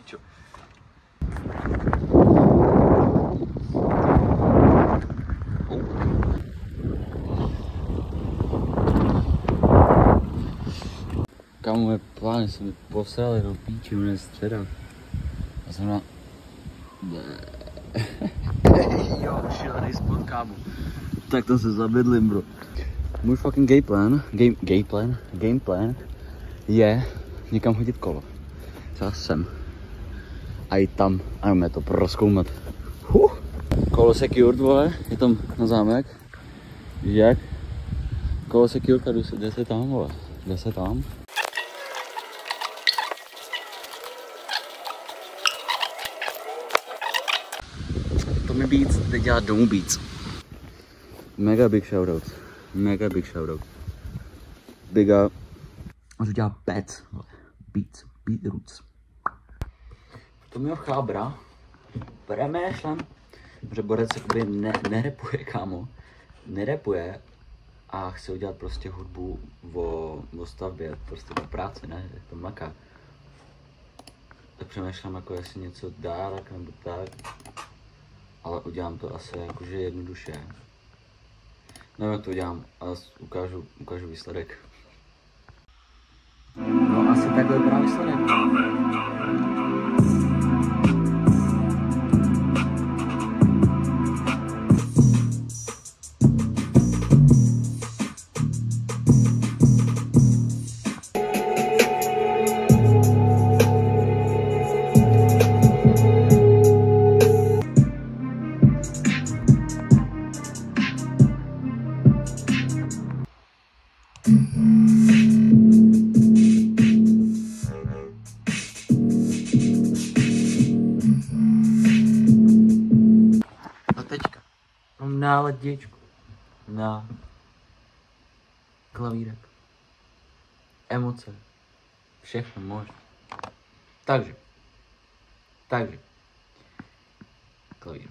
pičo. Kámo, moje plány se mi posraly do píči, mě je středa. Já jsem na... Jo, šílený spot, kámo. Tak to se zabydlím, bro. Můj fucking game plan je někam hodit kolo. Třeba sem. A i tam. A jdeme to prozkoumat. Kolo secured, vole. Je tam na zámek. Jak? Kolo secured, jde se tam, vole. Jde se tam. Tommy Beats jde dělat domů Beats. Mega big shoutout. Mega big shoutout. Big up. On to dělá Beats. Beat Roots. Tommyho chábra přemýšlím, že Borec jakoby nerepuje, kámo. Nerepuje a chce udělat prostě hudbu o stavbě, prostě o práci, ne? To maká. Tak přemýšlím, jako jestli něco dá, tak nebo tak. Ale udělám to asi jakože jednoduše. Nevím, jak to udělám, ale ukážu výsledek. No asi takhle vypadá výsledek. A teďka mám náladičku na klavírek. Emoce. Všechno možné. Takže. Klavír.